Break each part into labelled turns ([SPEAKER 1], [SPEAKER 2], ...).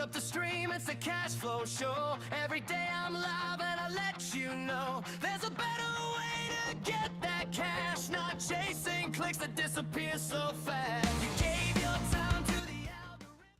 [SPEAKER 1] up the stream, it's the cash flow show. Every day I'm live and I let you know there's a better way to get that cash, not chasing clicks that disappear so fast. You gave your time to the algorithm.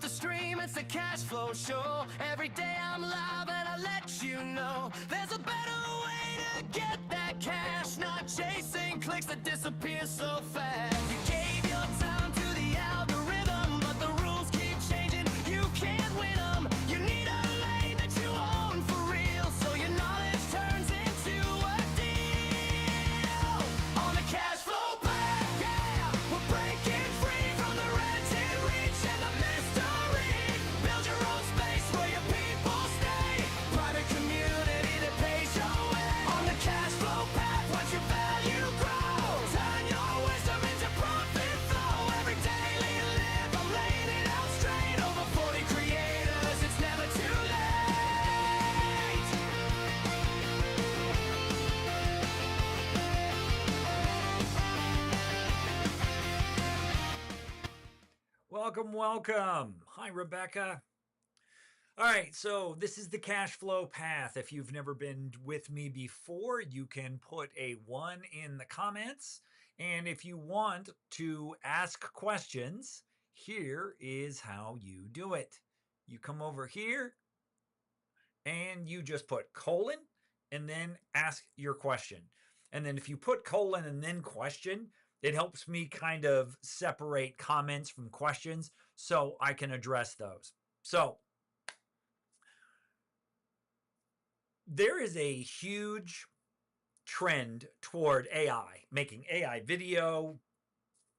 [SPEAKER 1] the stream, it's the cash flow show. Every day I'm live and I let you know there's a better way to get that cash, not chasing clicks that disappear so fast. You gave your time to the algorithm, but the rules keep changing. You can't win them. You need a lane that you own for real, so your knowledge turns into a deal. On the cash flow path, yeah, we're breaking free from the rented reach and the mystery. Build your own space where your people stay. Private community that pays your way. On the cash flow path, watch your value grow. Turn your wisdom into profit flow. Every daily live, I'm laying it out straight. Over 40 creators, it's never too late.
[SPEAKER 2] Welcome, welcome. Hi, Rebecca. All right, so this is the cash flow path. If you've never been with me before, you can put a 1 in the comments. And if you want to ask questions, here is how you do it. You come over here and you just put colon and then ask your question. And then if you put colon and then question, it helps me kind of separate comments from questions so I can address those. So there is a huge trend toward AI, making AI video,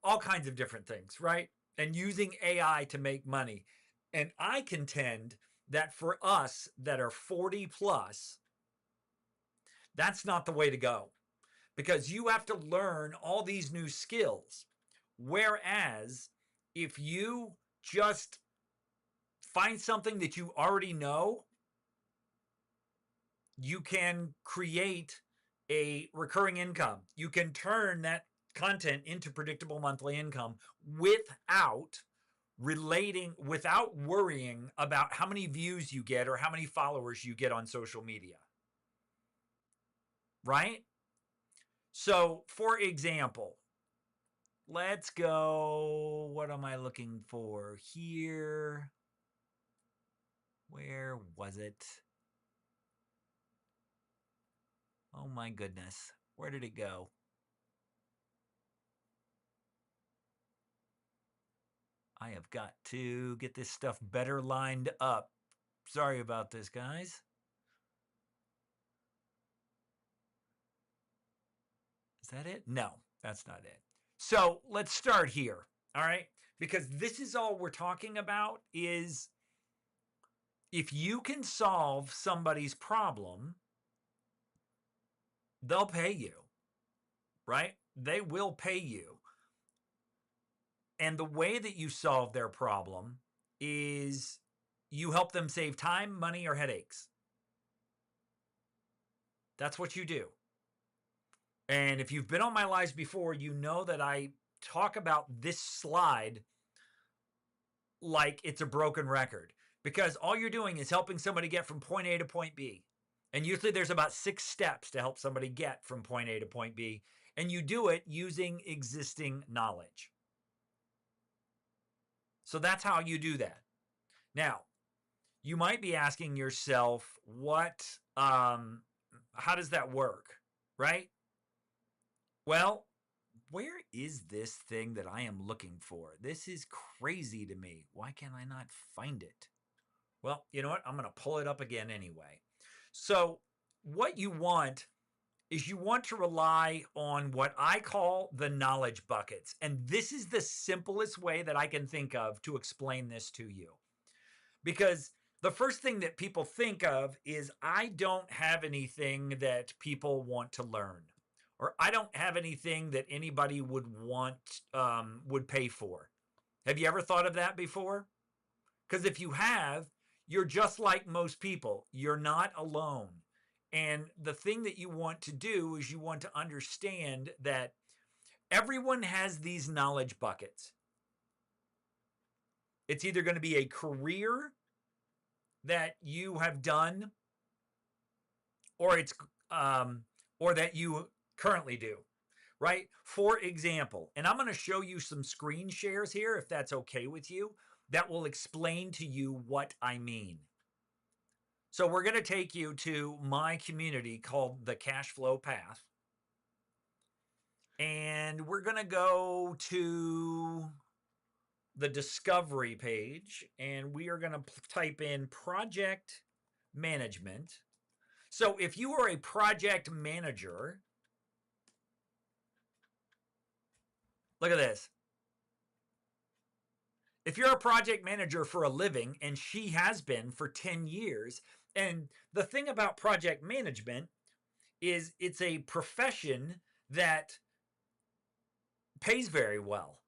[SPEAKER 2] all kinds of different things, right? And using AI to make money. And I contend that for us that are 40 plus, that's not the way to go, because you have to learn all these new skills. Whereas if you just find something that you already know, you can create a recurring income. You can turn that content into predictable monthly income without worrying about how many views you get or how many followers you get on social media. Right? So, for example, let's go. What am I looking for here? Where was it? Oh my goodness. Where did it go? I have got to get this stuff better lined up. Sorry about this, guys. Is that it? No, that's not it. So let's start here. All right. Because this is all we're talking about is if you can solve somebody's problem, they'll pay you, right? They will pay you. And the way that you solve their problem is you help them save time, money, or headaches. That's what you do. And if you've been on my lives before, you know that I talk about this slide like it's a broken record, because all you're doing is helping somebody get from point A to point B. And usually there's about 6 steps to help somebody get from point A to point B. And you do it using existing knowledge. So that's how you do that. Now, you might be asking yourself, how does that work, right? Well, where is this thing that I am looking for? This is crazy to me. Why can I not find it? Well, you know what? I'm going to pull it up again anyway. So what you want is you want to rely on what I call the knowledge buckets. And this is the simplest way that I can think of to explain this to you. Because the first thing that people think of is I don't have anything that people want to learn, or I don't have anything that anybody would pay for. Have you ever thought of that before? Because if you have, you're just like most people. You're not alone. And the thing that you want to do is you want to understand that everyone has these knowledge buckets. It's either going to be a career that you have done, or that you currently do, right? For example, and I'm going to show you some screen shares here if that's okay with you. that will explain to you what I mean. So we're going to take you to my community called the Cash Flow Path. And we're going to go to the discovery page, and we are going to type in project management. So if you are a project manager, look at this. If you're a project manager for a living, and she has been for 10 years, and the thing about project management is it's a profession that pays very well.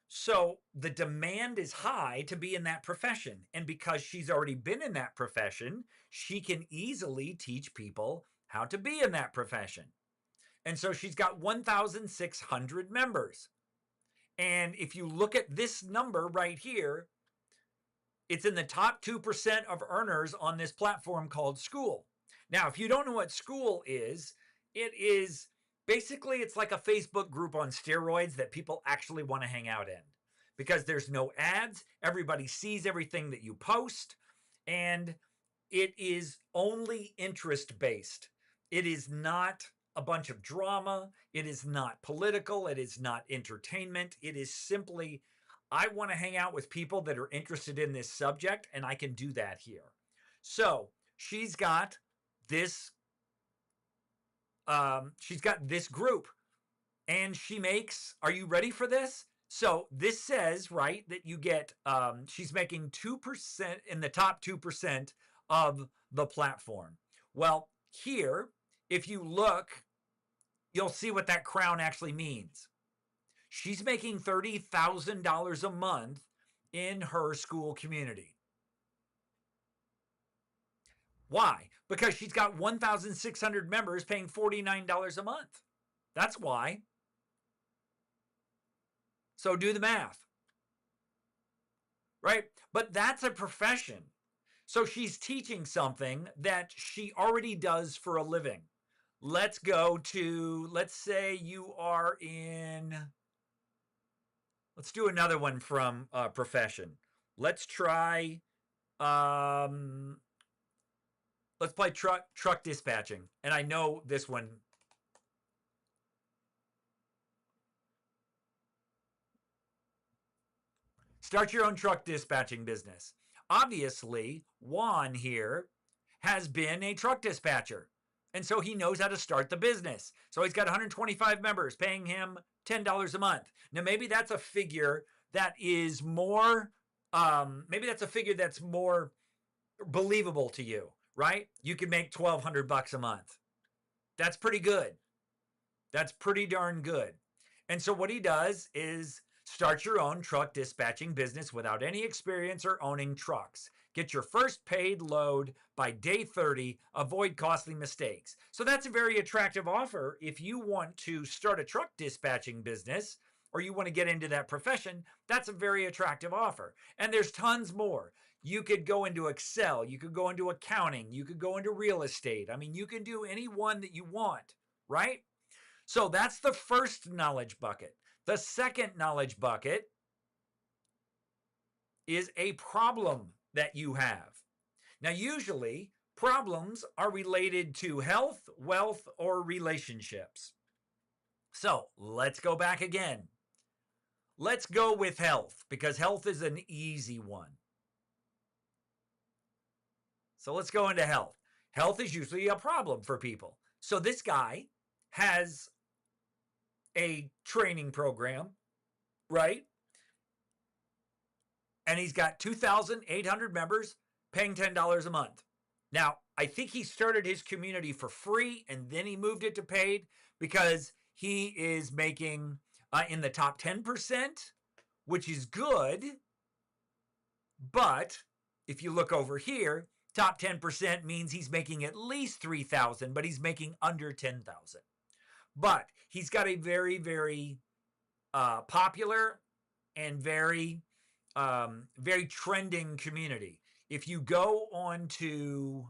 [SPEAKER 2] So the demand is high to be in that profession. And because she's already been in that profession, she can easily teach people how to be in that profession. And so she's got 1,600 members. And if you look at this number right here, it's in the top 2% of earners on this platform called Skool. Now, if you don't know what Skool is, it is basically, it's like a Facebook group on steroids that people actually want to hang out in because there's no ads. Everybody sees everything that you post, and it is only interest based. It is not a bunch of drama. It is not political. It is not entertainment. It is simply, I want to hang out with people that are interested in this subject, and I can do that here. So she's got this group, and she makes, are you ready for this? So this says, right, that you get, she's making 2% in the top 2% of the platform. Well, here, if you look, you'll see what that crown actually means. She's making $30,000 a month in her Skool community. Why? Because she's got 1,600 members paying $49 a month. That's why. So do the math. Right? But that's a profession. So she's teaching something that she already does for a living. Let's go to, let's say you are in, let's do another one from profession. Let's try, let's play truck dispatching. And I know this one. Start your own truck dispatching business. Obviously, Juan here has been a truck dispatcher. And so he knows how to start the business. So he's got 125 members paying him $10 a month. Now, maybe that's a figure that is more, maybe that's a figure that's more believable to you, right? You can make $1,200 a month. That's pretty good. That's pretty darn good. And so what he does is start your own truck dispatching business without any experience or owning trucks. Get your first paid load by day 30. Avoid costly mistakes. So that's a very attractive offer if you want to start a truck dispatching business or you want to get into that profession. That's a very attractive offer. And there's tons more. You could go into Excel. You could go into accounting. You could go into real estate. I mean, you can do any one that you want, right? So that's the first knowledge bucket. The second knowledge bucket is a problem that you have. Now, usually problems are related to health, wealth, or relationships. So let's go back again. Let's go with health because health is an easy one. So let's go into health. Health is usually a problem for people. So this guy has a training program, right? And he's got 2,800 members paying $10 a month. Now, I think he started his community for free and then he moved it to paid because he is making in the top 10%, which is good. But if you look over here, top 10% means he's making at least 3,000, but he's making under 10,000. But he's got a very, very popular and very trending community. If you go on to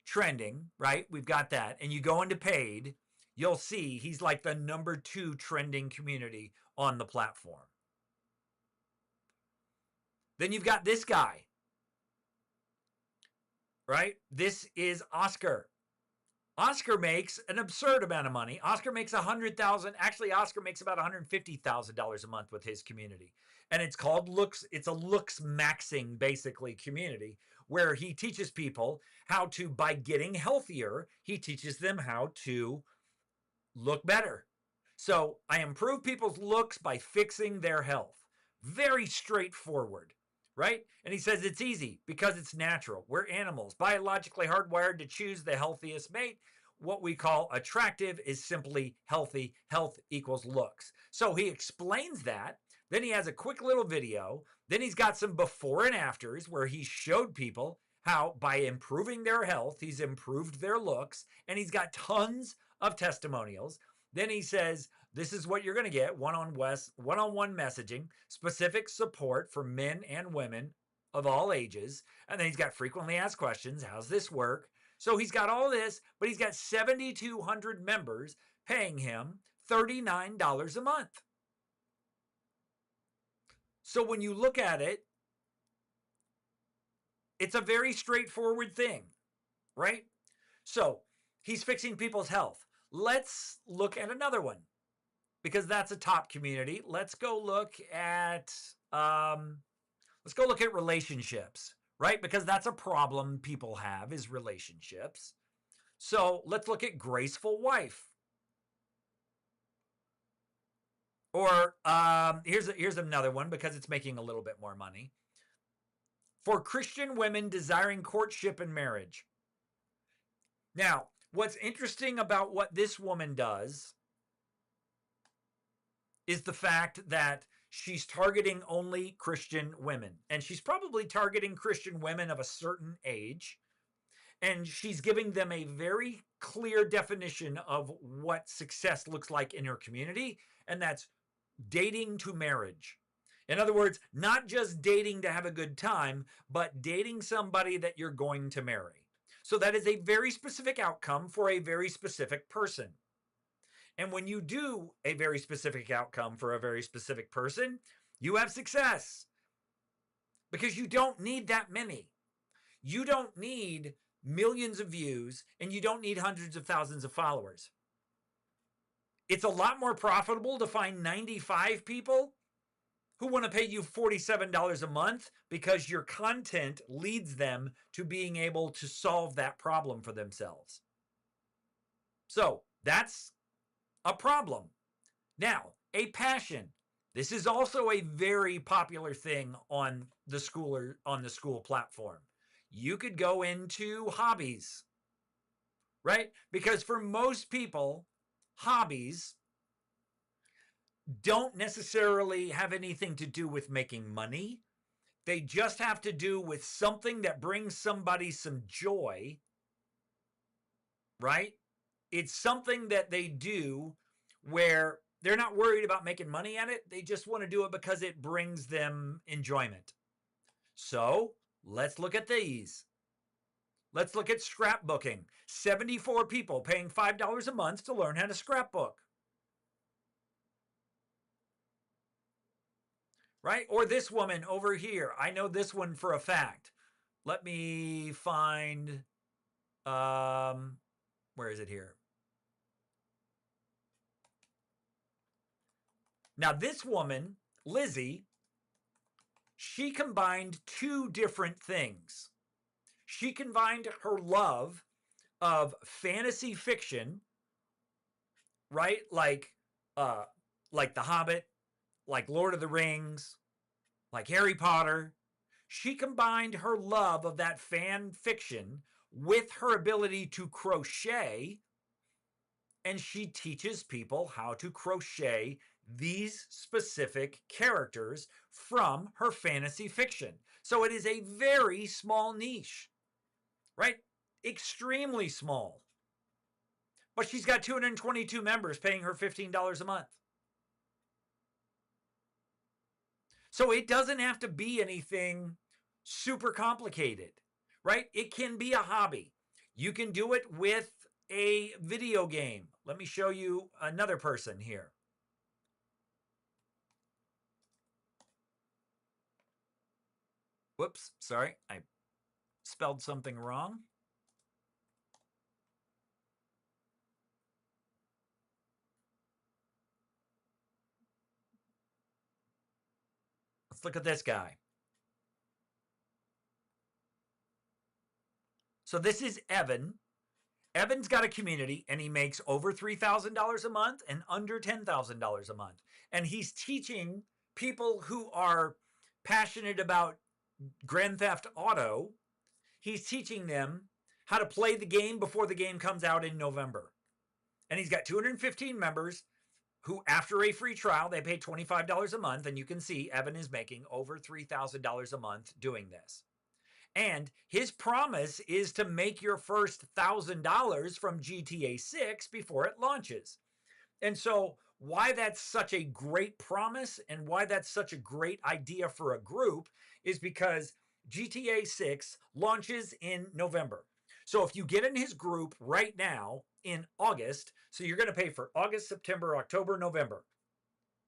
[SPEAKER 2] trending, right? We've got that. And you go into paid, you'll see he's like the #2 trending community on the platform. Then you've got this guy, right? This is Oscar. Oscar makes an absurd amount of money. Oscar makes $100,000. Actually, Oscar makes about $150,000 a month with his community. And it's called Looks. It's a looks maxing, basically, community where he teaches people how to, by getting healthier, he teaches them how to look better. So I improve people's looks by fixing their health. Very straightforward, right? And he says it's easy because it's natural. We're animals, biologically hardwired to choose the healthiest mate. What we call attractive is simply healthy. Health equals looks. So he explains that. Then he has a quick little video. Then he's got some before and afters where he showed people how by improving their health, he's improved their looks. And he's got tons of testimonials. Then he says, this is what you're going to get, one-on-one messaging, specific support for men and women of all ages. And then he's got frequently asked questions. How's this work? So he's got all this, but he's got 7,200 members paying him $39 a month. So when you look at it, it's a very straightforward thing, right? So he's fixing people's health. Let's look at another one because that's a top community. Let's go look at relationships, right? Because that's a problem people have is relationships. So let's look at Graceful Wife. Or here's another one because it's making a little bit more money. For Christian women desiring courtship and marriage. Now, what's interesting about what this woman does is the fact that she's targeting only Christian women. And she's probably targeting Christian women of a certain age. And she's giving them a very clear definition of what success looks like in her community. And that's dating to marriage. In other words, not just dating to have a good time, but dating somebody that you're going to marry. So that is a very specific outcome for a very specific person. And when you do a very specific outcome for a very specific person, you have success. Because you don't need that many. You don't need millions of views, and you don't need hundreds of thousands of followers. It's a lot more profitable to find 95 people who want to pay you $47 a month because your content leads them to being able to solve that problem for themselves. So that's a problem. Now, a passion. This is also a very popular thing on the school platform. You could go into hobbies, right? Because for most people, hobbies don't necessarily have anything to do with making money. They just have to do with something that brings somebody some joy, right? It's something that they do where they're not worried about making money at it. They just want to do it because it brings them enjoyment. So let's look at these. Let's look at scrapbooking. 74 people paying $5 a month to learn how to scrapbook. Right? Or this woman over here. I know this one for a fact. Let me find, where is it here? Now this woman, Lizzie, she combined two different things. She combined her love of fantasy fiction, right? Like The Hobbit, like Lord of the Rings, like Harry Potter. She combined her love of that fan fiction with her ability to crochet, and she teaches people how to crochet these specific characters from her fantasy fiction. So it is a very small niche, right? Extremely small. But she's got 222 members paying her $15 a month. So it doesn't have to be anything super complicated, right? It can be a hobby. You can do it with a video game. Let me show you another person here. Whoops, sorry, I spelled something wrong. Let's look at this guy. So this is Evan. Evan's got a community and he makes over $3,000 a month and under $10,000 a month. And he's teaching people who are passionate about Grand Theft Auto, he's teaching them how to play the game before the game comes out in November. And he's got 215 members who, after a free trial, they pay $25 a month. And you can see Evan is making over $3,000 a month doing this. And his promise is to make your first $1,000 from GTA 6 before it launches. And so why that's such a great promise and why that's such a great idea for a group is because GTA 6 launches in November. So if you get in his group right now in August, so you're going to pay for August, September, October, November,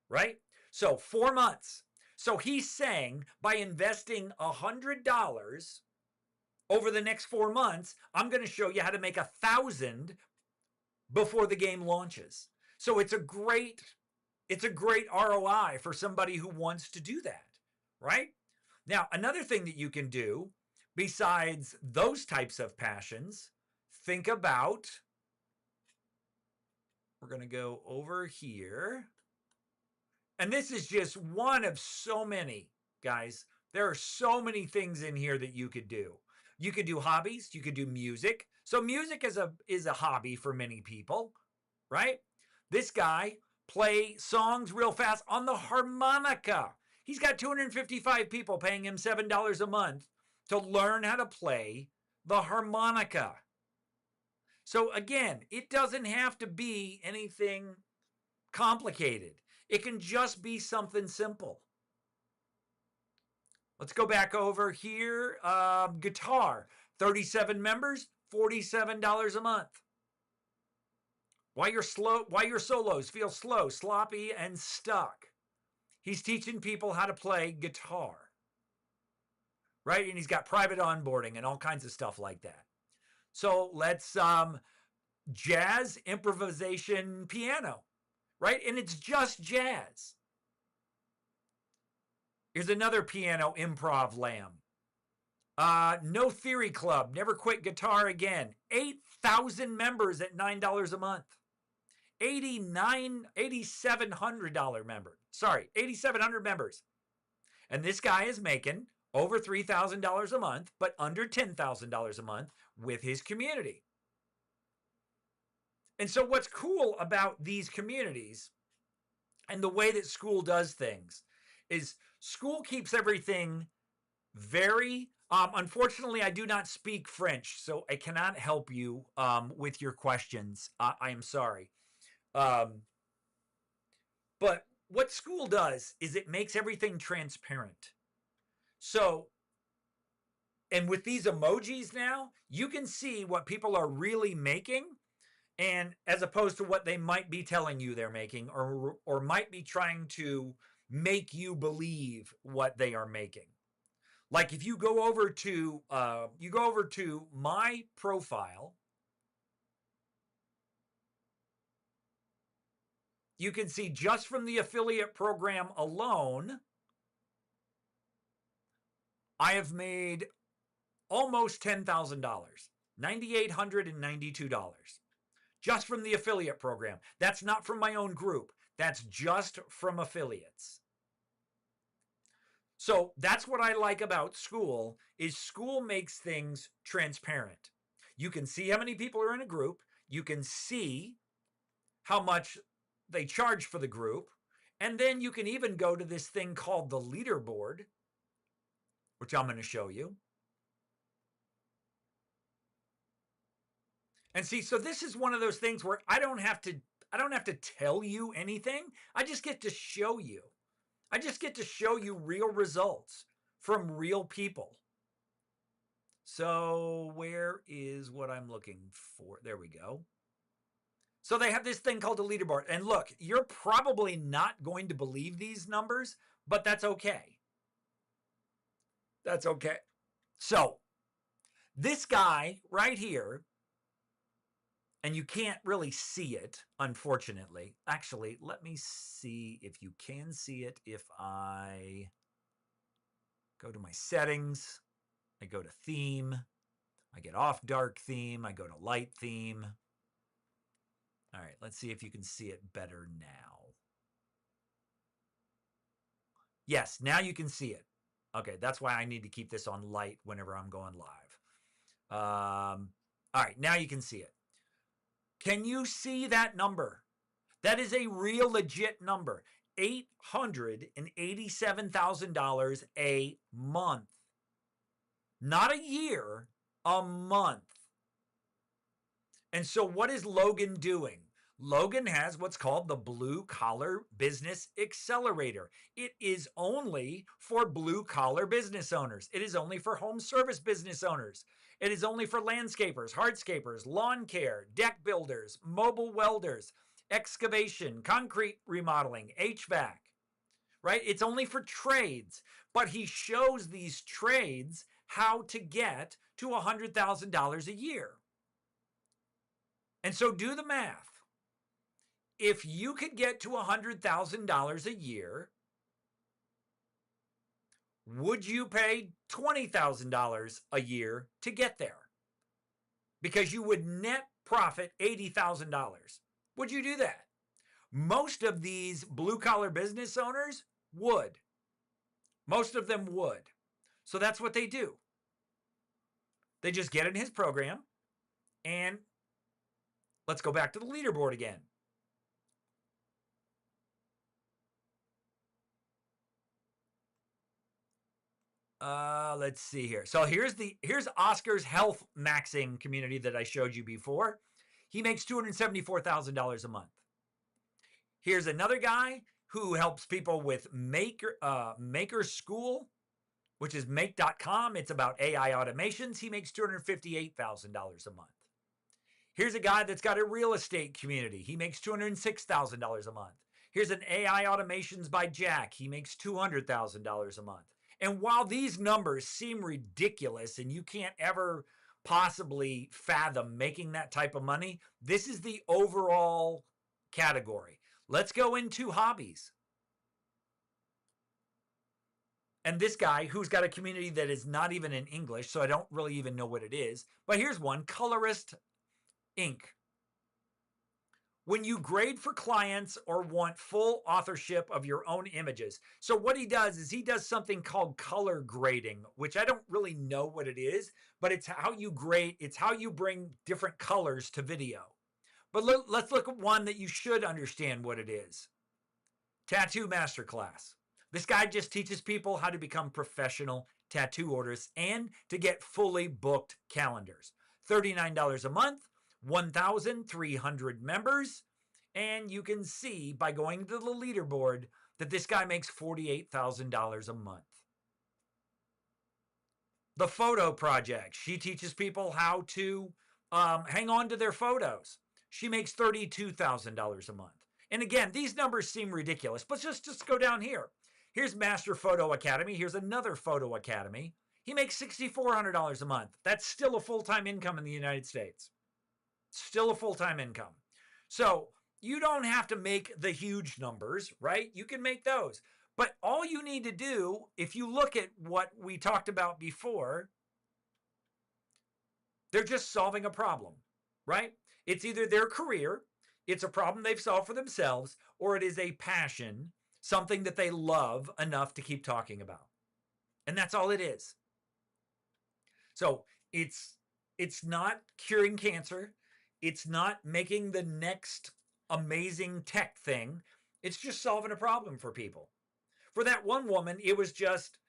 [SPEAKER 2] right? So 4 months. So he's saying by investing $100 over the next 4 months, I'm going to show you how to make $1,000 before the game launches. So it's a great ROI for somebody who wants to do that, right? Now, another thing that you can do besides those types of passions, think about, we're going to go over here. And this is just one of so many, guys. There are so many things in here that you could do. You could do hobbies. You could do music. So music is a hobby for many people, right? This guy play songs real fast on the harmonica. He's got 255 people paying him $7 a month to learn how to play the harmonica. So again, it doesn't have to be anything complicated. It can just be something simple. Let's go back over here. Guitar, 37 members, $47 a month. Why your solos feel slow, sloppy, and stuck. He's teaching people how to play guitar, right? And he's got private onboarding and all kinds of stuff like that. So let's jazz, improvisation, piano, right? And it's just jazz. Here's another piano improv lamb. No Theory Club, never quit guitar again. 8,000 members at $9 a month. $8,700 member. Sorry, 8,700 members. And this guy is making over $3,000 a month, but under $10,000 a month with his community. And so what's cool about these communities and the way that Skool does things is Skool keeps everything very, unfortunately, I do not speak French, so I cannot help you with your questions. I am sorry. But what Skool does is it makes everything transparent. So, and with these emojis now, you can see what people are really making, and as opposed to what they might be telling you they're making, or might be trying to make you believe what they are making. Like if you go over to my profile, you can see just from the affiliate program alone, I have made almost $10,000, $9,892, just from the affiliate program. That's not from my own group. That's just from affiliates. So that's what I like about Skool, is Skool makes things transparent. You can see how many people are in a group. You can see how much they charge for the group. And then you can even go to this thing called the leaderboard, which I'm going to show you. And see, so this is one of those things where I don't have to tell you anything. I just get to show you. I just get to show you real results from real people. So where is what I'm looking for? There we go. So they have this thing called a leaderboard. And look, you're probably not going to believe these numbers, but that's okay. That's okay. So this guy right here, and you can't really see it, unfortunately. Actually, let me see if you can see it. If I go to my settings, I go to theme, I get off dark theme, I go to light theme. All right, let's see if you can see it better now. Yes, now you can see it. Okay, that's why I need to keep this on light whenever I'm going live. All right, now you can see it. Can you see that number? That is a real legit number. $887,000 a month. Not a year, a month. And so what is Logan doing? Logan has what's called the Blue Collar Business Accelerator. It is only for blue collar business owners. It is only for home service business owners. It is only for landscapers, hardscapers, lawn care, deck builders, mobile welders, excavation, concrete remodeling, HVAC, right? It's only for trades, but he shows these trades how to get to $100,000 a year. And so do the math. If you could get to $100,000 a year, would you pay $20,000 a year to get there? Because you would net profit $80,000. Would you do that? Most of these blue-collar business owners would. Most of them would. So that's what they do. They just get in his program, and let's go back to the leaderboard again. Let's see here. So here's Oscar's health maxing community that I showed you before. He makes $274,000 a month. Here's another guy who helps people with Maker School, which is make.com. It's about AI automations. He makes $258,000 a month. Here's a guy that's got a real estate community. He makes $206,000 a month. Here's an AI automations by Jack. He makes $200,000 a month. And while these numbers seem ridiculous and you can't ever possibly fathom making that type of money, this is the overall category. Let's go into hobbies. And this guy who's got a community that is not even in English, so I don't really even know what it is. But here's one, Colorist Inc. When you grade for clients or want full authorship of your own images. So what he does is he does something called color grading, which I don't really know what it is, but it's how you grade, it's how you bring different colors to video. But let's look at one that you should understand what it is. Tattoo Masterclass. This guy just teaches people how to become professional tattoo artists and to get fully booked calendars. $39 a month, 1,300 members, and you can see by going to the leaderboard that this guy makes $48,000 a month. The Photo Project. She teaches people how to hang on to their photos. She makes $32,000 a month. And again, these numbers seem ridiculous, but just go down here. Here's Master Photo Academy. Here's another Photo Academy. He makes $6,400 a month. That's still a full-time income in the United States. Still a full-time income. So you don't have to make the huge numbers, right? You can make those. But all you need to do, if you look at what we talked about before, they're just solving a problem, right? It's either their career, it's a problem they've solved for themselves, or it is a passion, something that they love enough to keep talking about. And that's all it is. So it's not curing cancer. It's not making the next amazing tech thing. It's just solving a problem for people. For that one woman, it was just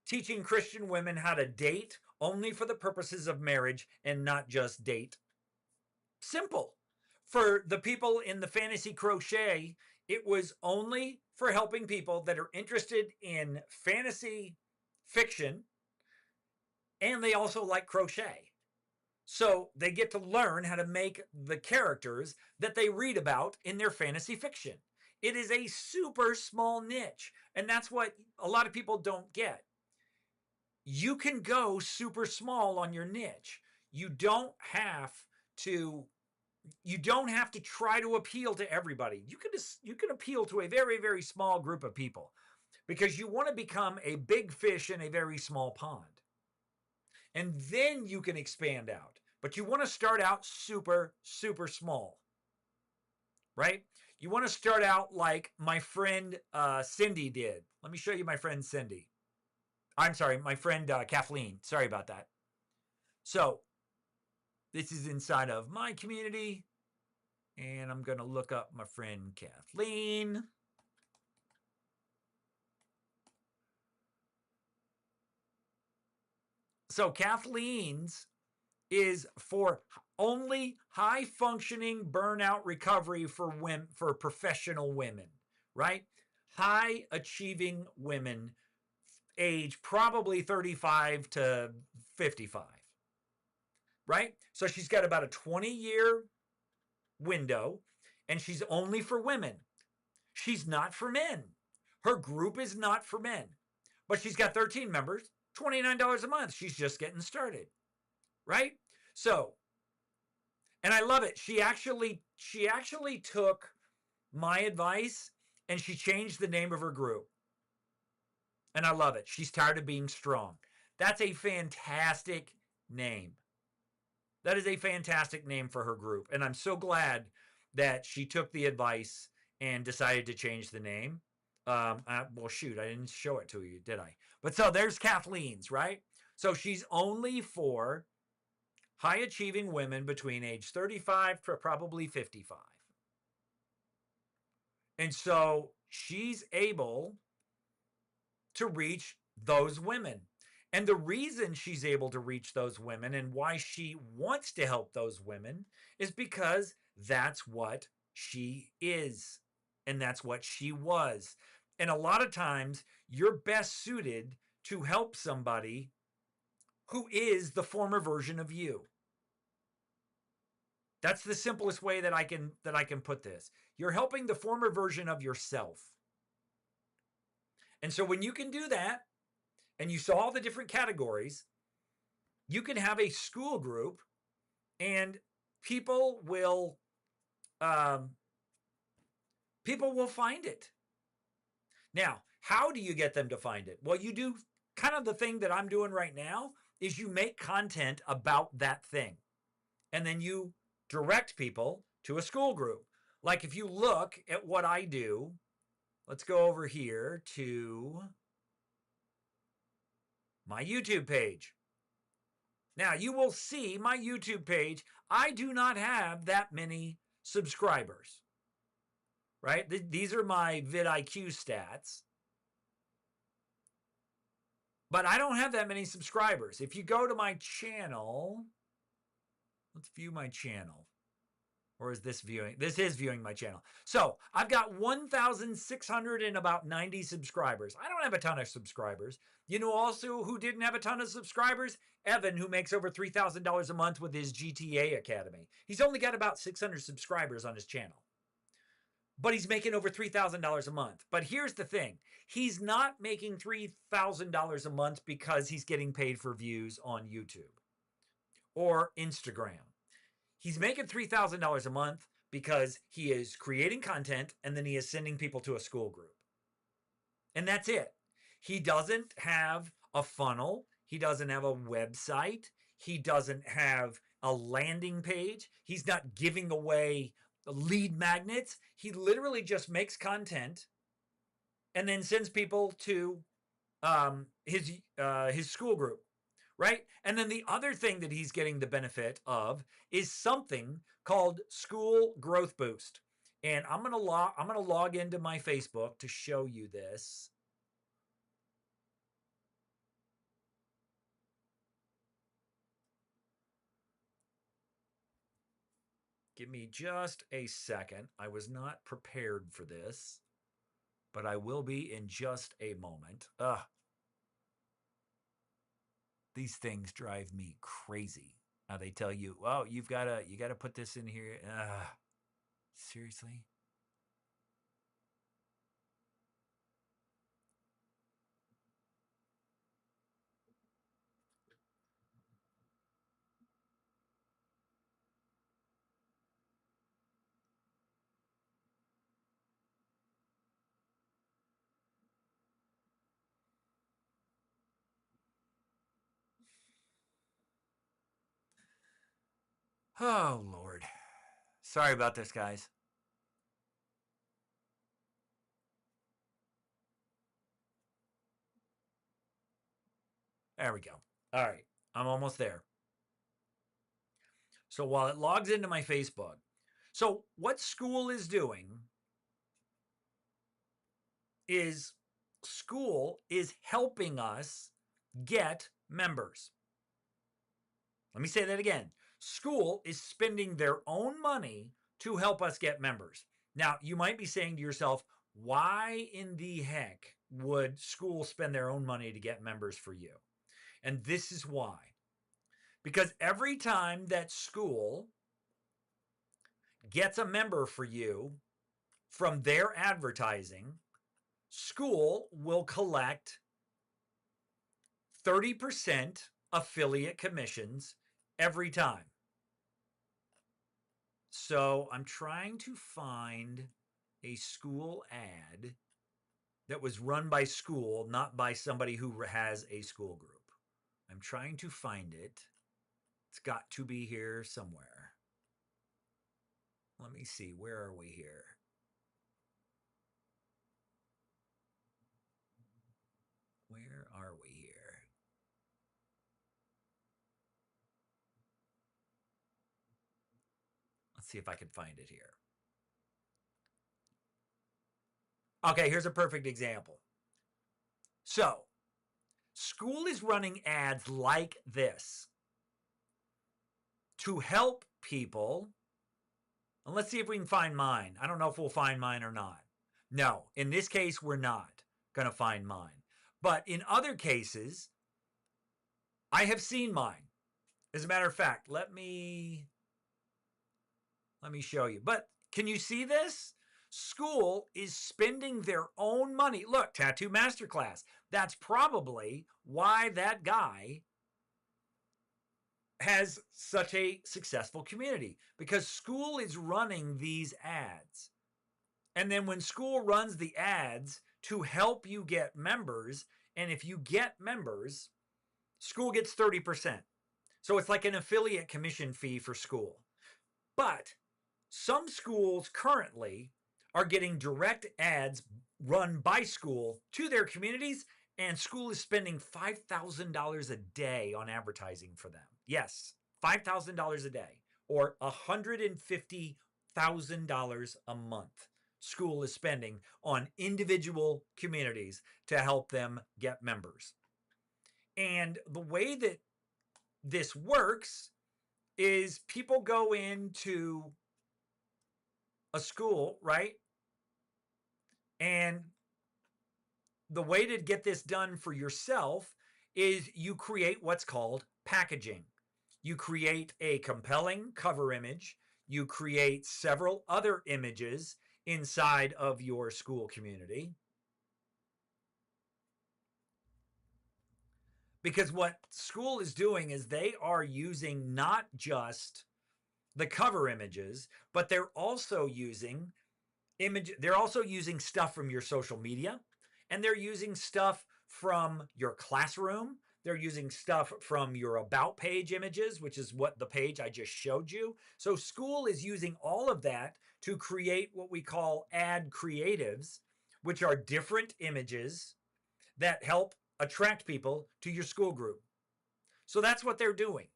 [SPEAKER 2] teaching Christian women how to date only for the purposes of marriage and not just date. Simple. For the people in the fantasy crochet, it was only for helping people that are interested in fantasy fiction, and they also like crochet. So they get to learn how to make the characters that they read about in their fantasy fiction. It is a super small niche, and that's what a lot of people don't get. you can go super small on your niche. You don't have to try to appeal to everybody. You can appeal to a very, very small group of people because you want to become a big fish in a very small pond. And then you can expand out. But you want to start out super, super small, right? You want to start out like my friend Cindy did. Let me show you my friend Cindy. I'm sorry, my friend Kathleen. Sorry about that. So this is inside of my community. And I'm going to look up my friend Kathleen. So Kathleen's is for only high functioning burnout recovery for women, for professional women, right? High achieving women, age probably 35 to 55, right? So she's got about a 20-year window, and she's only for women. She's not for men. Her group is not for men, but she's got 13 members, $29 a month. She's just getting started, right? So, and I love it. She actually took my advice and she changed the name of her group. And I love it. She's tired of being strong. That's a fantastic name. That is a fantastic name for her group. And I'm so glad that she took the advice and decided to change the name. Well, shoot, I didn't show it to you, did I? But so there's Kathleen's, right? So she's only for high achieving women between age 35 to probably 55. And so she's able to reach those women. And the reason she's able to reach those women and why she wants to help those women is because that's what she is. And that's what she was. And a lot of times you're best suited to help somebody who is the former version of you. That's the simplest way that I can put this. You're helping the former version of yourself. And so when you can do that, and you saw all the different categories, you can have a school group and people will find it. Now, how do you get them to find it? Well, you do kind of the thing that I'm doing right now is you make content about that thing. And then you direct people to a school group. Like if you look at what I do, let's go over here to my YouTube page. Now you will see my YouTube page. I do not have that many subscribers, right? These are my vidIQ stats, but I don't have that many subscribers. If you go to my channel, let's view my channel. Or is this viewing? This is viewing my channel. So I've got 1,690 subscribers. I don't have a ton of subscribers. You know also who didn't have a ton of subscribers? Evan, who makes over $3,000 a month with his GTA Academy. He's only got about 600 subscribers on his channel. But he's making over $3,000 a month. But here's the thing. He's not making $3,000 a month because he's getting paid for views on YouTube or Instagram. He's making $3,000 a month because he is creating content and then he is sending people to a school group. And that's it. He doesn't have a funnel. He doesn't have a website. He doesn't have a landing page. He's not giving away lead magnets. He literally just makes content and then sends people to his school group. Right? And then the other thing that he's getting the benefit of is something called School Growth Boost. And I'm going to log into my Facebook to show you this. Give me just a second. I was not prepared for this, but I will be in just a moment. These things drive me crazy. Now they tell you, "Oh, you got to put this in here." Seriously? Oh, Lord. Sorry about this, guys. There we go. All right. I'm almost there. So while it logs into my Facebook, so what Skool is doing is Skool is helping us get members. Let me say that again. Skool is spending their own money to help us get members. Now, you might be saying to yourself, why in the heck would Skool spend their own money to get members for you? And this is why. Because every time that Skool gets a member for you from their advertising, Skool will collect 30% affiliate commissions every time. So I'm trying to find a Skool ad that was run by Skool, not by somebody who has a Skool group. I'm trying to find it. It's got to be here somewhere. Let me see. Where are we here? Where are we here? Let's see if I can find it here. Okay, here's a perfect example. So, Skool is running ads like this to help people. And let's see if we can find mine. I don't know if we'll find mine or not. No, in this case, we're not going to find mine. But in other cases, I have seen mine. As a matter of fact, let me show you. But can you see this? Skool is spending their own money. Look, Tattoo Masterclass. That's probably why that guy has such a successful community, because Skool is running these ads. And then when Skool runs the ads to help you get members, and if you get members, Skool gets 30%. So it's like an affiliate commission fee for Skool. But some schools currently are getting direct ads run by Skool to their communities, and Skool is spending $5,000 a day on advertising for them. Yes, $5,000 a day, or $150,000 a month. Skool is spending on individual communities to help them get members. And the way that this works is people go into a school, right? And the way to get this done for yourself is you create what's called packaging. You create a compelling cover image. You create several other images inside of your school community. Because what Skool is doing is they are using not just the cover images, but they're also using stuff from your social media, and they're using stuff from your classroom. They're using stuff from your about page images, which is what the page I just showed you. So Skool is using all of that to create what we call ad creatives, which are different images that help attract people to your school group. So that's what they're doing.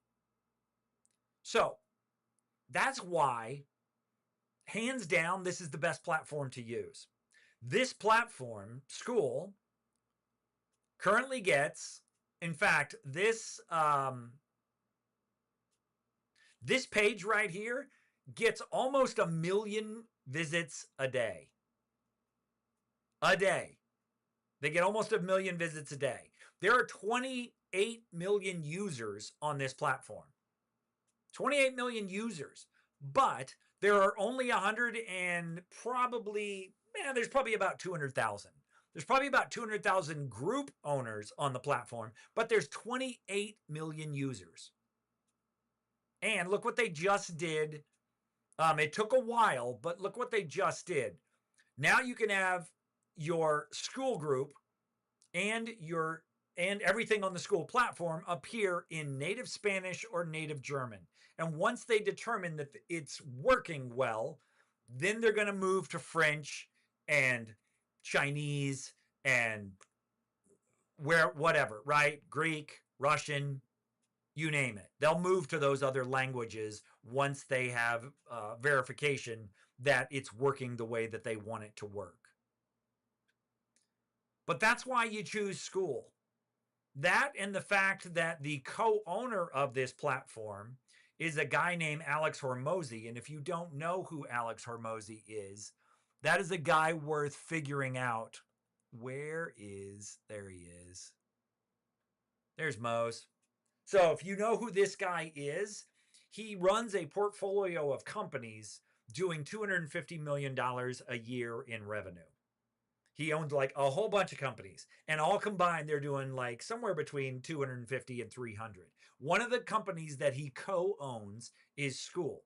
[SPEAKER 2] So that's why, hands down, this is the best platform to use. This platform, Skool, currently gets, in fact, this page right here gets almost 1 million visits a day. A day. They get almost 1 million visits a day. There are 28 million users on this platform. 28 million users. But there are only 100 and there's probably about 200,000. There's probably about 200,000 group owners on the platform, but there's 28 million users. And look what they just did. It took a while, but look what they just did. Now you can have your school group and everything on the Skool platform appear in native Spanish or native German. And once they determine that it's working well, then they're going to move to French and Chinese and whatever, right? Greek, Russian, you name it. They'll move to those other languages once they have verification that it's working the way that they want it to work. But that's why you choose Skool. That and the fact that the co-owner of this platform is a guy named Alex Hormozi. And if you don't know who Alex Hormozi is, that is a guy worth figuring out. There he is. There's Mose. So if you know who this guy is, he runs a portfolio of companies doing $250 million a year in revenue. He owns like a whole bunch of companies, and all combined, they're doing like somewhere between 250 and 300. One of the companies that he co-owns is Skool,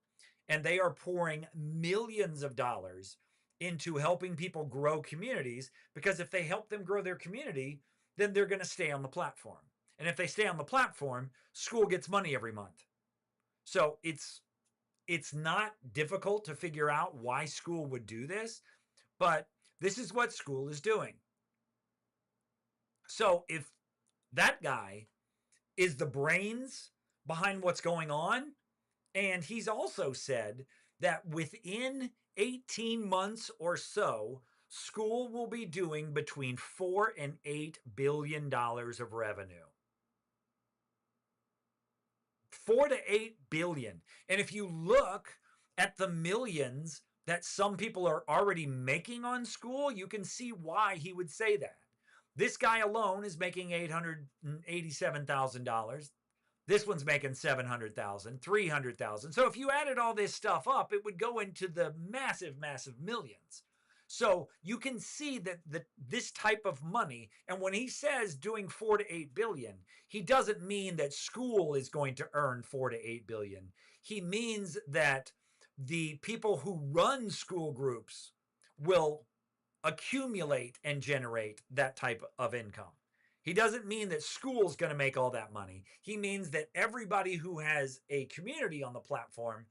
[SPEAKER 2] and they are pouring millions of dollars into helping people grow communities, because if they help them grow their community, then they're going to stay on the platform. And if they stay on the platform, Skool gets money every month. So it's not difficult to figure out why Skool would do this, but this is what Skool is doing. So if that guy is the brains behind what's going on, and he's also said that within 18 months or so, Skool will be doing between $4 and $8 billion of revenue. 4 to 8 billion. And if you look at the millions that some people are already making on Skool, you can see why he would say that. This guy alone is making $887,000. This one's making $700,000, $300,000. So if you added all this stuff up, it would go into the massive, massive millions. So you can see that this type of money, and when he says doing 4 to 8 billion, he doesn't mean that Skool is going to earn 4 to 8 billion. He means that the people who run school groups will accumulate and generate that type of income. He doesn't mean that Skool's going to make all that money. He means that everybody who has a community on the platform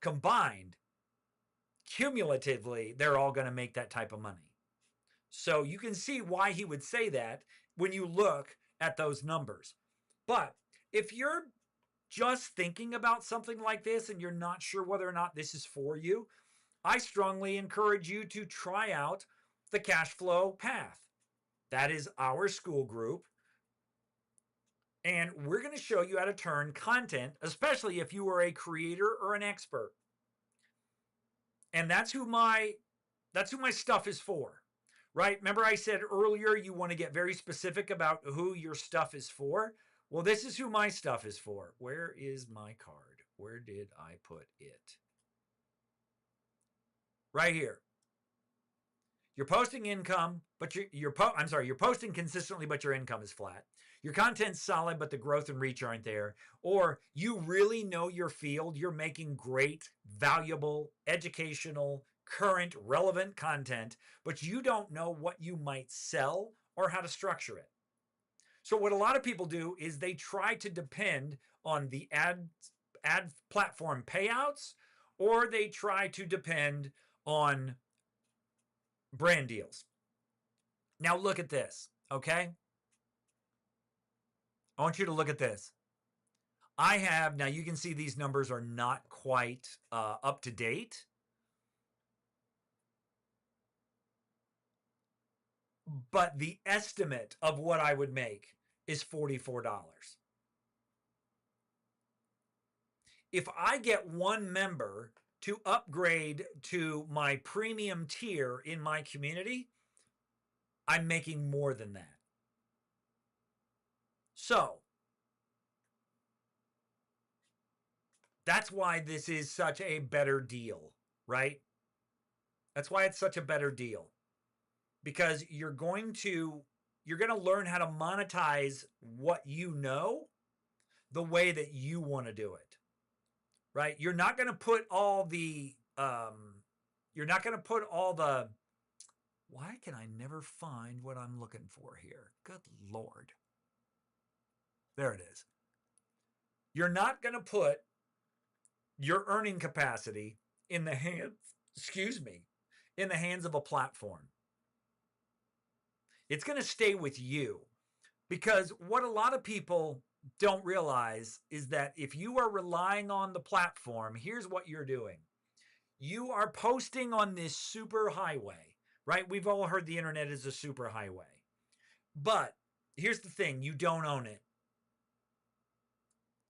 [SPEAKER 2] combined, cumulatively, they're all going to make that type of money. So you can see why he would say that when you look at those numbers. But if you're just thinking about something like this and you're not sure whether or not this is for you, I strongly encourage you to try out the Cash Flow Path. That is our school group. And we're going to show you how to turn content, especially if you are a creator or an expert. And that's who my stuff is for, right? Remember I said earlier you want to get very specific about who your stuff is for? Well, this is who my stuff is for. Where is my card? Where did I put it? Right here. You're posting income, but you're posting consistently, but your income is flat. Your content's solid, but the growth and reach aren't there. Or you really know your field. You're making great, valuable, educational, current, relevant content, but you don't know what you might sell or how to structure it. So what a lot of people do is they try to depend on the ad platform payouts, or they try to depend on brand deals. Now look at this, okay? I want you to look at this. Now you can see these numbers are not quite up to date. But the estimate of what I would make is $44. If I get one member to upgrade to my premium tier in my community, I'm making more than that. So that's why this is such a better deal, right? That's why it's such a better deal. Because you're going to learn how to monetize what you know the way that you want to do it, right? You're not going to put all the, why can I never find what I'm looking for here? Good Lord. There it is. You're not going to put your earning capacity in the hands, excuse me, in the hands of a platform. It's going to stay with you, because what a lot of people don't realize is that if you are relying on the platform, here's what you're doing. You are posting on this super highway, right? We've all heard the internet is a super highway. But here's the thing, you don't own it.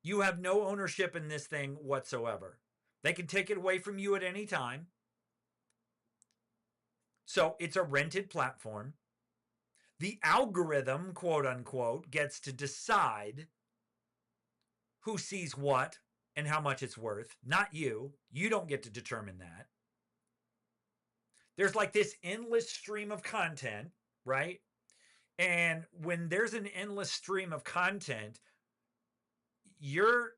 [SPEAKER 2] You have no ownership in this thing whatsoever. They can take it away from you at any time. So it's a rented platform. The algorithm, quote unquote, gets to decide who sees what and how much it's worth, not you. You don't get to determine that. There's like this endless stream of content, right? And when there's an endless stream of content, you're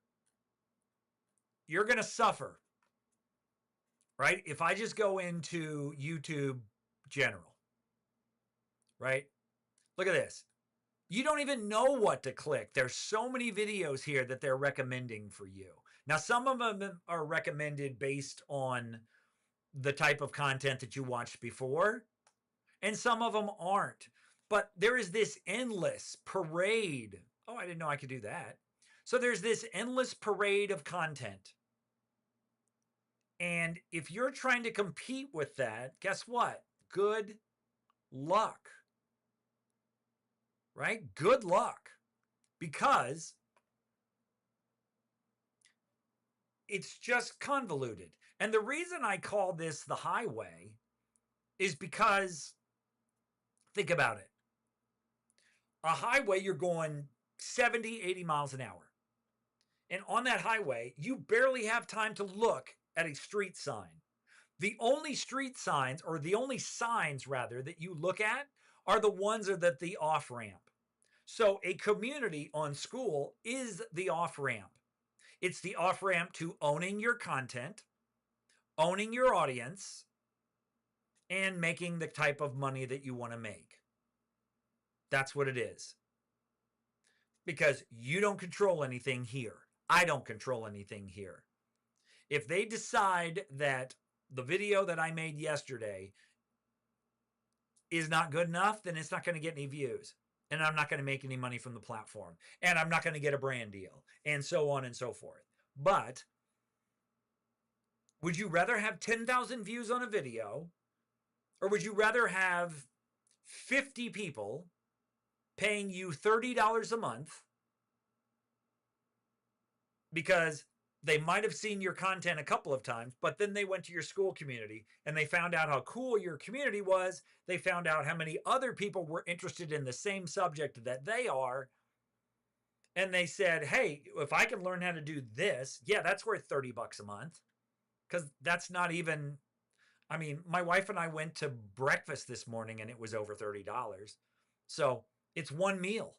[SPEAKER 2] going to suffer, right? If I just go into YouTube general, right? Look at this. You don't even know what to click. There's so many videos here that they're recommending for you. Now, some of them are recommended based on the type of content that you watched before, and some of them aren't. But there is this endless parade. Oh, I didn't know I could do that. So there's this endless parade of content. And if you're trying to compete with that, guess what? Good luck. Right? Good luck. Because it's just convoluted. And the reason I call this the highway is because, think about it. A highway, you're going 70, 80 miles an hour. And on that highway, you barely have time to look at a street sign. The only street signs, or the only signs rather, that you look at are the ones that are the off-ramp. So a community on school is the off-ramp. It's the off-ramp to owning your content, owning your audience, and making the type of money that you want to make. That's what it is. Because you don't control anything here. I don't control anything here. If they decide that the video that I made yesterday is not good enough, then it's not going to get any views. And I'm not going to make any money from the platform. And I'm not going to get a brand deal. And so on and so forth. But would you rather have 10,000 views on a video? Or would you rather have 50 people paying you $30 a month because they might have seen your content a couple of times, but then they went to your school community and they found out how cool your community was. They found out how many other people were interested in the same subject that they are. And they said, hey, if I can learn how to do this, yeah, that's worth $30 a month. Because that's not even, I mean, my wife and I went to breakfast this morning and it was over $30. So it's one meal,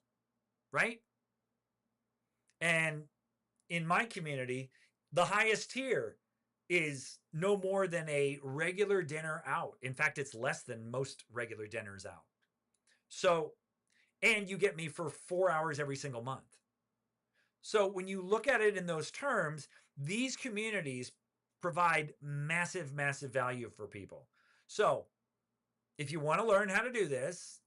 [SPEAKER 2] right? And in my community, the highest tier is no more than a regular dinner out. In fact, it's less than most regular dinners out. So, and you get me for 4 hours every single month. So when you look at it in those terms, these communities provide massive, massive value for people. So if you want to learn how to do this,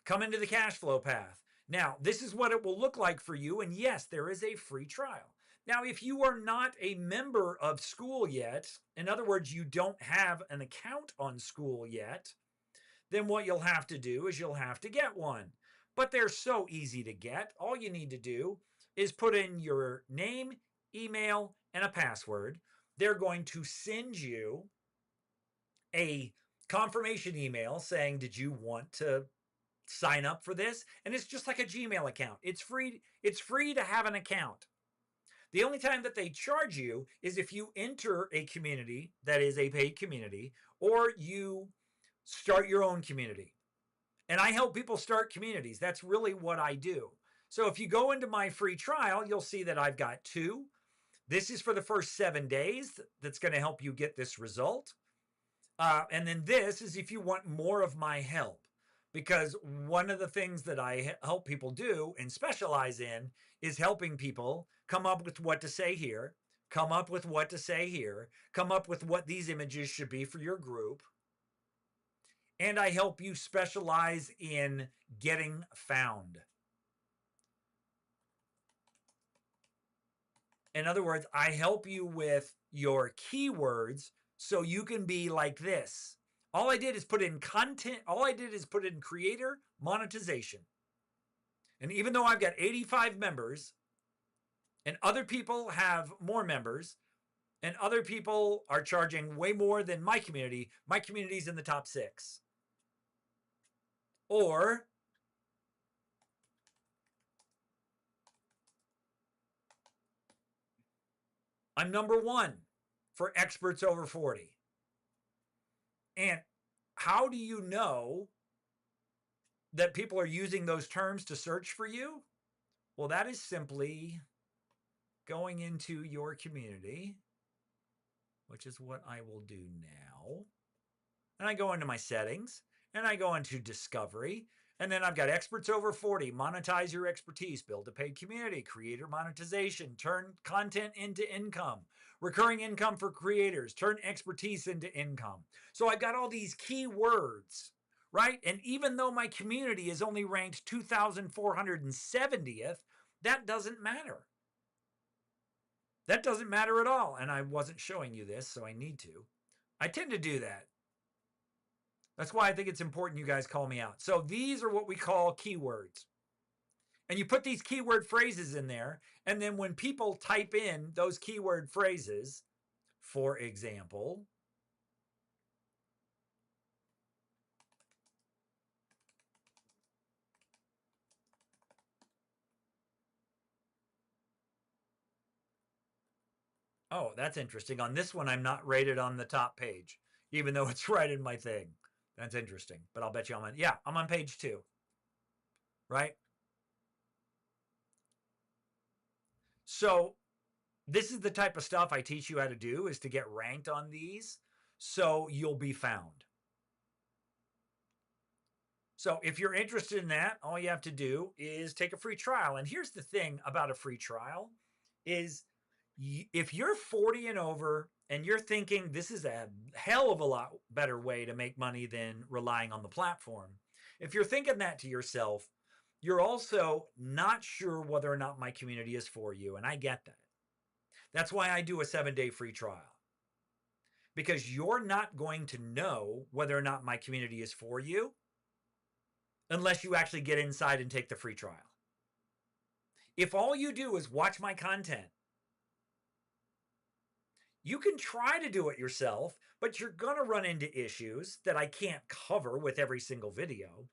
[SPEAKER 2] come into the cash flow path. Now, this is what it will look like for you. And yes, there is a free trial. Now, if you are not a member of School yet, in other words, you don't have an account on School yet, then what you'll have to do is you'll have to get one. But they're so easy to get. All you need to do is put in your name, email, and a password. They're going to send you a confirmation email saying, did you want to sign up for this? And it's just like a Gmail account. It's free. It's free to have an account. The only time that they charge you is if you enter a community that is a paid community, or you start your own community. And I help people start communities. That's really what I do. So if you go into my free trial, you'll see that I've got 2. This is for the first 7 days. That's going to help you get this result. And then this is if you want more of my help. Because one of the things that I help people do and specialize in is helping people come up with what to say here, come up with what to say here, come up with what these images should be for your group, and I help you specialize in getting found. In other words, I help you with your keywords so you can be like this. All I did is put in content. All I did is put in creator monetization. And even though I've got 85 members and other people have more members and other people are charging way more than my community's in the top 6. Or I'm number 1 for experts over 40. And how do you know that people are using those terms to search for you? Well, that is simply going into your community, which is what I will do now. And I go into my settings and I go into discovery. And then I've got experts over 40, monetize your expertise, build a paid community, creator monetization, turn content into income, recurring income for creators, turn expertise into income. So I've got all these keywords, right? And even though my community is only ranked 2,470th, that doesn't matter. That doesn't matter at all. And I wasn't showing you this, so I need to. I tend to do that. That's why I think it's important you guys call me out. So these are what we call keywords. And you put these keyword phrases in there. And then when people type in those keyword phrases, for example, oh, that's interesting. On this one, I'm not rated on the top page, even though it's right in my thing. That's interesting. But I'll bet you I'm on page 2. Right? So this is the type of stuff I teach you how to do, is to get ranked on these so you'll be found. So if you're interested in that, all you have to do is take a free trial. And here's the thing about a free trial is if you're 40 and over and you're thinking this is a hell of a lot better way to make money than relying on the platform, if you're thinking that to yourself, you're also not sure whether or not my community is for you. And I get that. That's why I do a 7-day free trial. Because you're not going to know whether or not my community is for you unless you actually get inside and take the free trial. If all you do is watch my content, you can try to do it yourself, but you're going to run into issues that I can't cover with every single video.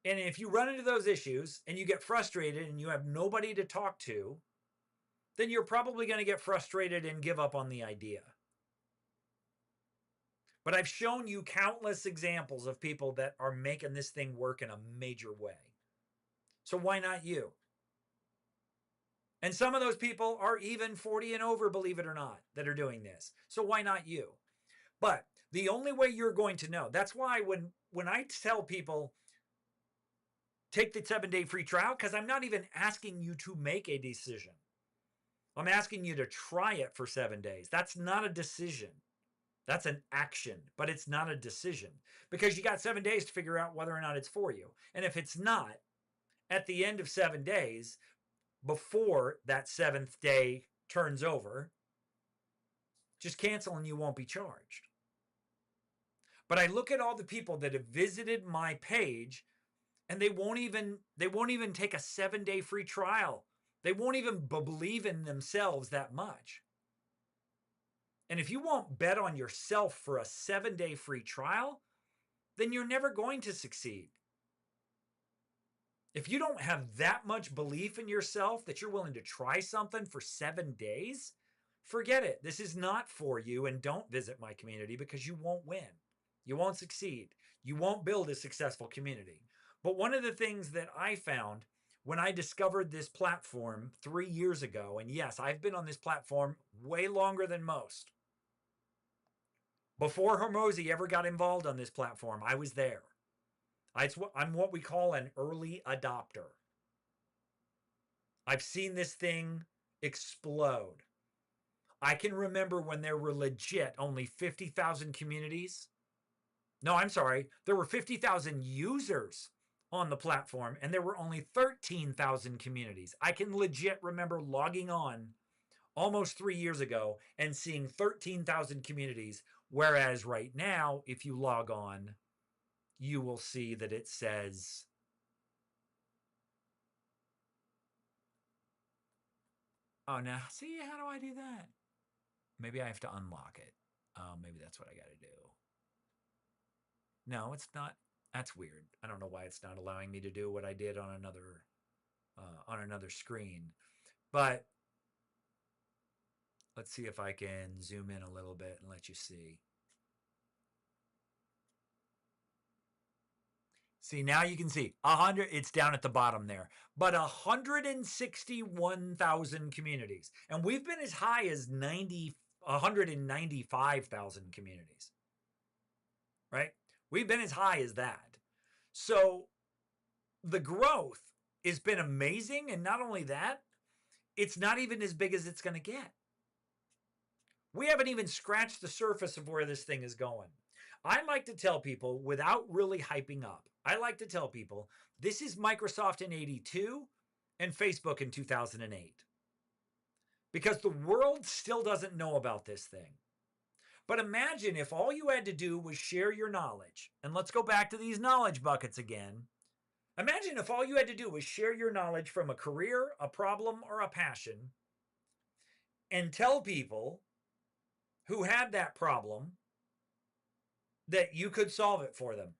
[SPEAKER 2] And if you run into those issues and you get frustrated and you have nobody to talk to, then you're probably going to get frustrated and give up on the idea. But I've shown you countless examples of people that are making this thing work in a major way. So why not you? And some of those people are even 40 and over, believe it or not, that are doing this. So why not you? But the only way you're going to know, that's why when I tell people, take the 7-day free trial, because I'm not even asking you to make a decision. I'm asking you to try it for 7 days. That's not a decision. That's an action, but it's not a decision, because you got 7 days to figure out whether or not it's for you. And if it's not, at the end of 7 days, before that 7th day turns over, just cancel and you won't be charged. But I look at all the people that have visited my page and they won't even take a 7-day free trial. They won't even believe in themselves that much. And if you won't bet on yourself for a 7-day free trial, then you're never going to succeed. If you don't have that much belief in yourself that you're willing to try something for 7 days, forget it. This is not for you, and don't visit my community because you won't win. You won't succeed. You won't build a successful community. But one of the things that I found when I discovered this platform 3 years ago, and yes, I've been on this platform way longer than most. Before Hormozi ever got involved on this platform, I was there. I'm what we call an early adopter. I've seen this thing explode. I can remember when there were legit only 50,000 communities. No, I'm sorry. There were 50,000 users on the platform and there were only 13,000 communities. I can legit remember logging on almost 3 years ago and seeing 13,000 communities. Whereas right now, if you log on, you will see that it says oh, now see, how do I do that? Maybe I have to unlock it. Maybe that's what I got to do. No, it's not. That's weird. I don't know why it's not allowing me to do what I did on another screen. But let's see if I can zoom in a little bit and let you see. See, now you can see 100, it's down at the bottom there, but 161,000 communities. And we've been as high as 195,000 communities, right? We've been as high as that. So the growth has been amazing. And not only that, it's not even as big as it's going to get. We haven't even scratched the surface of where this thing is going. I like to tell people, without really hyping up, I like to tell people this is Microsoft in 82 and Facebook in 2008. Because the world still doesn't know about this thing. But imagine if all you had to do was share your knowledge. And let's go back to these knowledge buckets again. Imagine if all you had to do was share your knowledge from a career, a problem, or a passion, and tell people who had that problem that you could solve it for them.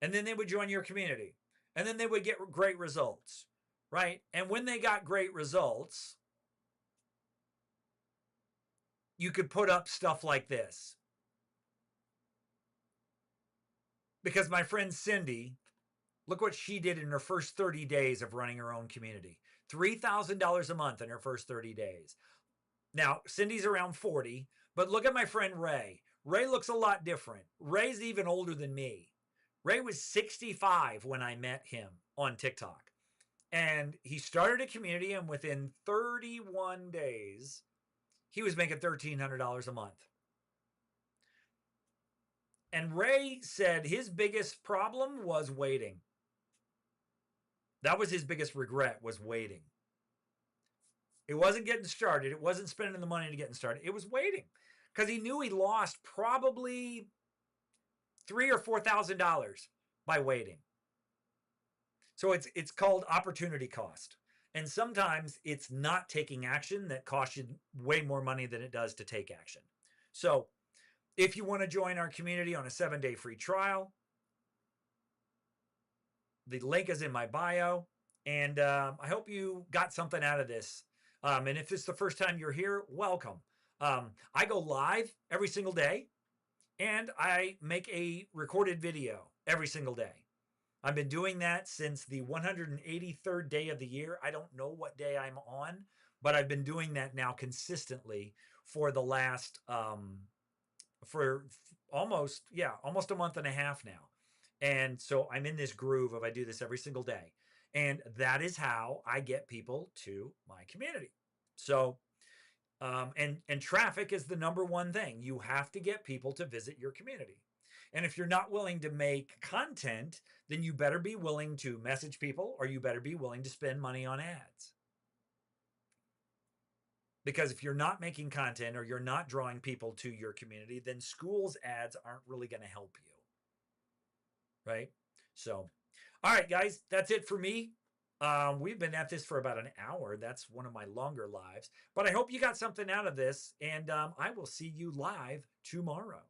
[SPEAKER 2] And then they would join your community. And then they would get great results, right? And when they got great results, you could put up stuff like this. Because my friend Cindy, look what she did in her first 30 days of running her own community. $3,000 a month in her first 30 days. Now, Cindy's around 40, but look at my friend Ray. Ray looks a lot different. Ray's even older than me. Ray was 65 when I met him on TikTok. And he started a community, and within 31 days, he was making $1,300 a month. And Ray said his biggest problem was waiting. That was his biggest regret, was waiting. It wasn't getting started. It wasn't spending the money to getting started. It was waiting. Because he knew he lost probably $3,000 or $4,000 by waiting. So it's called opportunity cost. And sometimes it's not taking action that costs you way more money than it does to take action. So if you want to join our community on a 7-day free trial, the link is in my bio. And I hope you got something out of this. And if it's the first time you're here, welcome. I go live every single day, and I make a recorded video every single day. I've been doing that since the 183rd day of the year. I don't know what day I'm on, but I've been doing that now consistently for the last, for almost a month and a half now. And so I'm in this groove of I do this every single day. And that is how I get people to my community. So, and traffic is the number one thing. You have to get people to visit your community. And if you're not willing to make content, then you better be willing to message people, or you better be willing to spend money on ads. Because if you're not making content or you're not drawing people to your community, then schools ads aren't really going to help you. Right? So, all right, guys, that's it for me. We've been at this for about an hour. That's one of my longer lives. But I hope you got something out of this, and I will see you live tomorrow.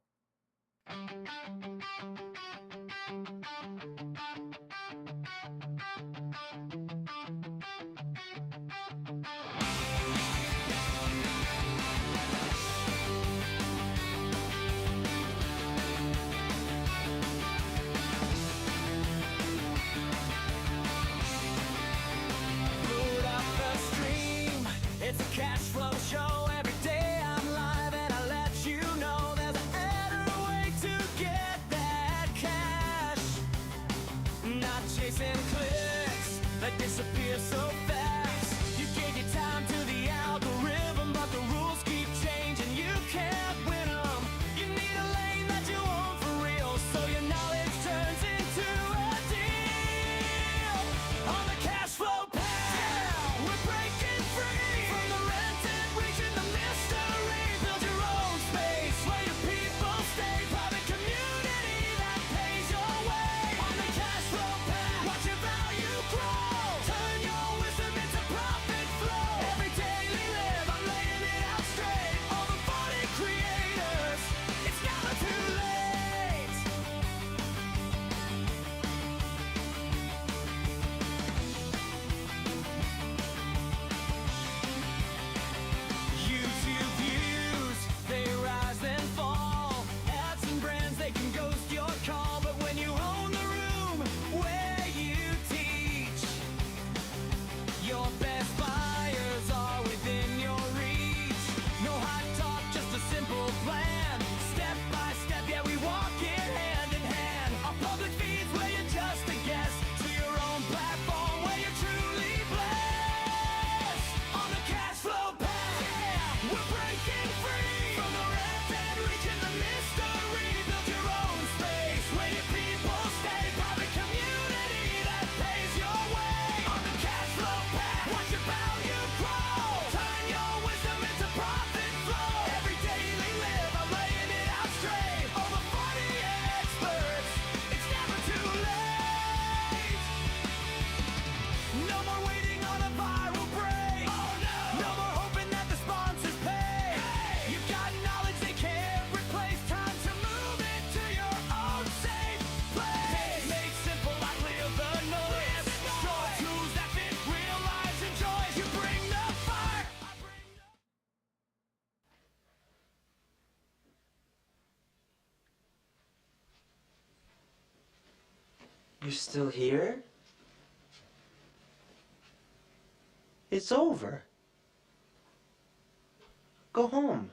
[SPEAKER 1] Load up the stream. It's a cash flow show. Every day I'm live and I let you know there's a better way to get that cash. Not chasing clicks that disappear so fast. You gave your time to the algorithm, but
[SPEAKER 3] You're still here? It's over. Go home.